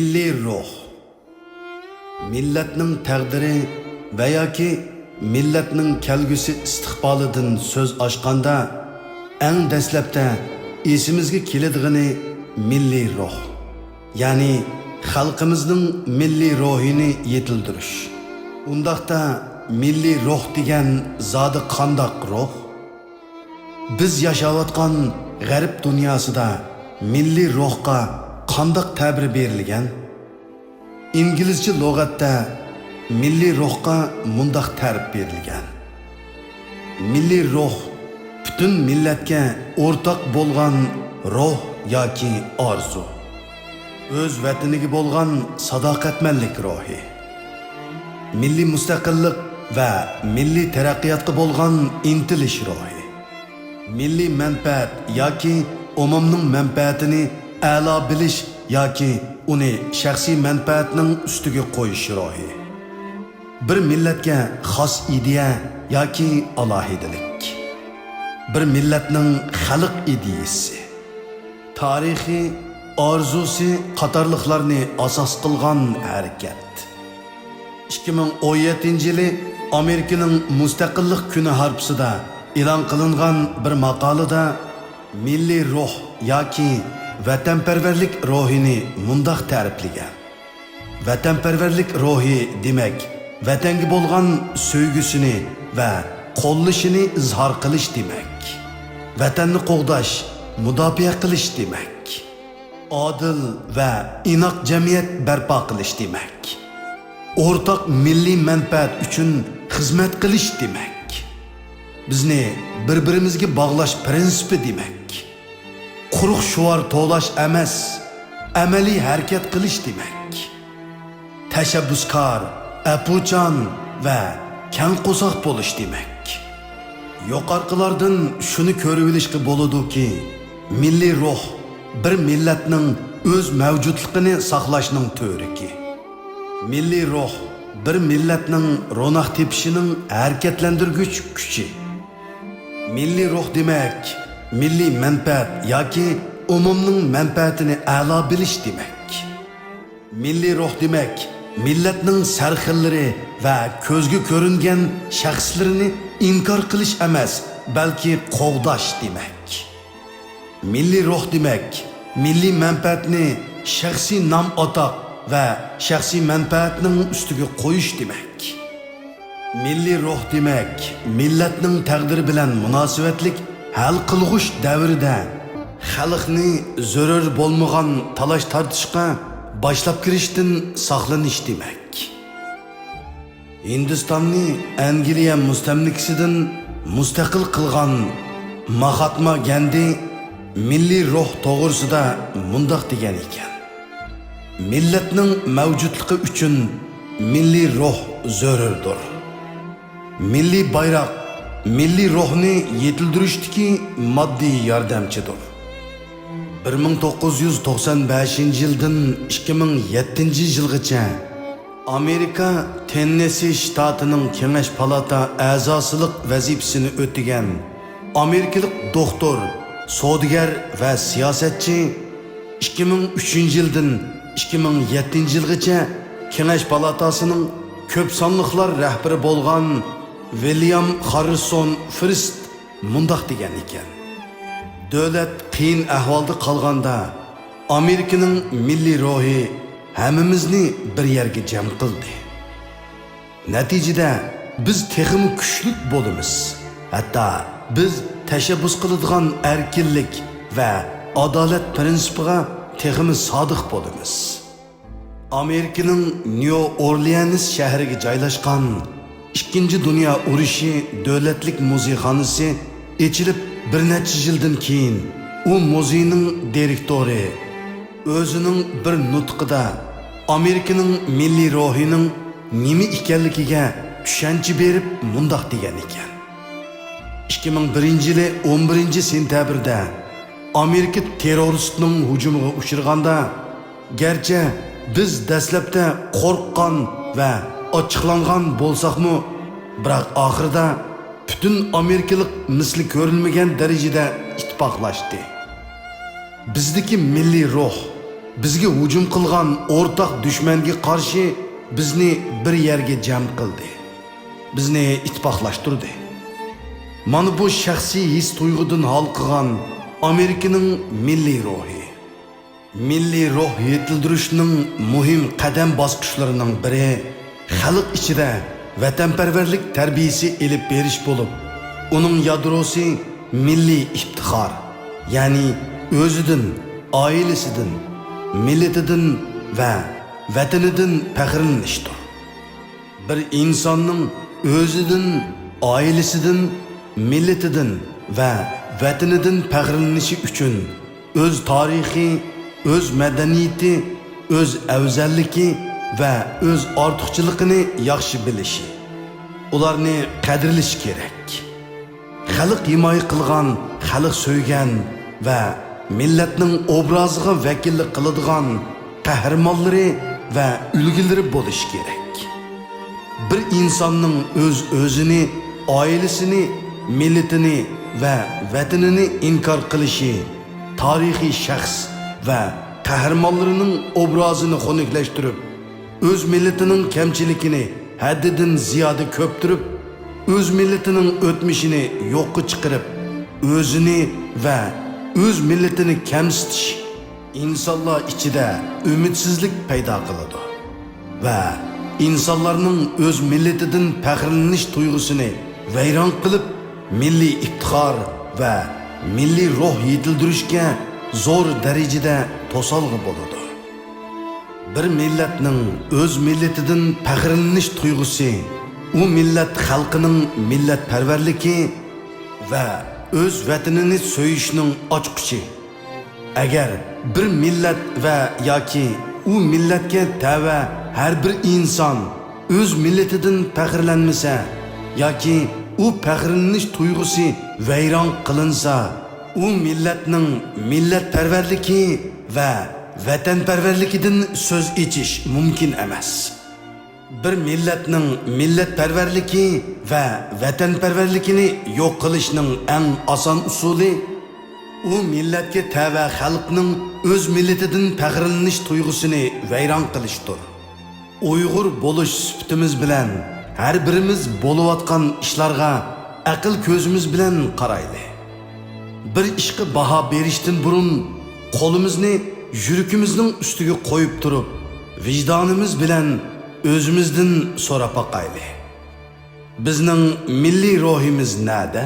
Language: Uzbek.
Milliy ruh. Millatning taqdiri va yoki millatning kelgusi istiqbolidan so'z ochganda eng dastlabda esimizga keladigani milliy ruh. Ya'ni xalqimizning milliy ruhini yetildirish. Undaqda milliy ruh degan zodi qandoq ruh? Biz yashayotgan g'arb dunyosida milliy ruhga qandoq ta'bir berilgan? İngilizce lug'atda milliy ruhga mundaq ta'rif berilgan. Milliy ruh bütün millatga o'rtaq bo'lgan ruh yoki orzu. O'z vataniga bo'lgan sadoqatmanlik ruhi. Milliy mustaqillik va milliy taraqqiyotga bo'lgan intilish ruhi. Milliy manfaat yoki umumning manfaatini a'lo bilish yoki uni shaxsiy manfaatning ustiga qo'yish ruhi. Bir millatga xos ideya yoki alohidalik. Bir millatning xalq ideyasi, tarixiy orzusi qatorliqlarni asos qilgan harakat. 2017-yili Amerikaning Mustaqillik kuni harfsida e'lon qilingan bir maqolada milliy ruh yoki vatanparvarlik ruhini mundaq ta'riflagan. Vatanparvarlik ruhi demak, vatanga bo'lgan sevgisini va qo'llashini izhor qilish demak. Vatanni qo'g'dash, mudofaa qilish demak. Adil va inoq jamiyat barpo qilish demak. O'rtaq milliy manfaat uchun xizmat qilish demak. Bizni bir-birimizga bog'lash prinsipi demak. Quruq shuvar to'lash emas, amaliy harakat qilish demak. Tashabbuskor, apuchan va kang qo'soq bo'lish demak. Yuqorqilardan shuni ko'rib olishga bo'ladiki, milliy ruh bir millatning o'z mavjudligini saqlashning to'riki. Milliy ruh bir millatning ro'naq tepishining harakatlantirgich kuchi. Milliy ruh demak, milliy manfaat yoki umumning manfaatini a'lo bilish demak. Milliy ruh demak, millatning sarxillari va ko'zga ko'ringan shaxslarini inkor qilish emas, balki qo'g'dash demak. Milliy ruh demak, milliy manfaatni shaxsiy nom atoq va shaxsiy manfaatning ustiga qo'yish demak. Milliy ruh demak, millatning taqdiri bilan munosabatlik hal qilg'ish davrida xalqni zarar bo'lmagan talash tortishga boshlab kirishdan saqlanish demak. Hindistonni Angliya mustamlikasidan mustaqil qilgan Mahatma Gandhi milliy ruh to'g'risida mundaq degan ekan. Millatning mavjudligi uchun milliy ruh zarurdir. Milliy bayroq milliy ruhni yetildirishdagi moddiy yordamchidir. 1995-yildan 2007-yilgacha Amerika Tennessee shtatining Kengash palata a'zosilik vazifasini o'tagan amerikalik doktor, savdogar va siyosatchi 2003-yildan 2007-yilgacha Kengash palatasining ko'p sonliqlar rahbari bo'lgan William Harrison Frist mundaq degan ekan. Davlat qiyin ahvolda qolganda Amerikaning milliy ruhi hammamizni bir yerga jam qildi. Natijada biz texnik kuchli bo'lamiz. Hatto biz tashabbus qiladigan erkinlik va adolat prinsipiga texnik sodiq bo'lamiz. Amerikaning New Orleans shahriga joylashgan 2. Dunyo urushi davlatlik muzeyxonasi ochilib bir necha yildan keyin u muzeyning direktori o'zining bir nutqida Amerikaning milliy ruhining nima ekanligiga tushuncha berib mundaq degan ekan. 2001-yili 11-sentyabrda Amerika terroristning hujumiga uchraganda, garchi biz dastlabda qo'rqqan va ochiqlangan bo'lsaqmi, biroq oxirida bütün Amerikalik misli ko'rilmagan darajada ittifoqlashdi. Bizdagi milliy ruh bizga hujum qilgan o'rtaq dushmanga qarshi bizni bir yerga jam qildi. Bizni ittifoqlashtirdi. Mana bu shaxsiy his tuyg'udan halqıgan Amerikaning milliy ruhi. Milliy ruh yetildirishning muhim qadam bosqichlarining biri xalq ichida vatanparvarlik tarbiyasi elib berish bo'lib, uning yadrosi milliy iftixor, ya'ni o'zidan, oilasidan, millatidan va vatanidan faxrlanishdir. Bir insonning o'zidan, oilasidan, millatidan va vatanidan faxrlanishi uchun o'z tarixi, o'z madaniyati, o'z afzalligi va o'z ortiqchiligini yaxshi bilishi, ularni qadrlash kerak. Xalq himoya qilgan, xalq so'ygan va millatning obraziga vakillik qiladigan qahramonlari va ulgilari bo'lishi kerak. Bir insonning o'zini, oilasini, millatini va vatanini inkor qilishi tarixiy shaxs va qahramonlarining obrazini xunuklaştırib, o'z millatining kamchiligini haddidan ziyoda ko'ptirib, o'z millatining o'tmishini yo'qqa chiqarib, o'zini va o'z millatini kamsitish insonlar ichida umidsizlik paydo qiladi va insonlarning o'z millatidan faxrlanish tuyg'usini vayron qilib, milliy iftixor va milliy ruh yetildirishga zo'r darajada to'salg'i bo'ladi. Bir millatning o'z millatidan faxrlanish tuyg'usi u millat xalqining millatparvarligi va o'z vatanini so'yishning ochqichi. Agar bir millat va yoki u millatga tava har bir inson o'z millatidan faxrlanmasa yoki u faxrlanish tuyg'usi vayron qilinsa, u millatning millatparvarligi va vatanparvarligidan so'z echish mumkin emas. Bir millatning millatparvarligi va vatanparvarligini yo'q qilishning eng oson usuli u millatga tava xalqning o'z millatidan faxrlanish tuyg'usini vayron qilishdir. Uyg'ur bo'lish sifatimiz bilan har birimiz bo'layotgan ishlarga aql ko'zimiz bilan qarayli. Bir ishga baho berishdan burun qo'limizni yuragimizning ustiga qo'yib turib, vijdonimiz bilan o'zimizdan so'rab boqayli. Bizning milliy ruhimiz nada?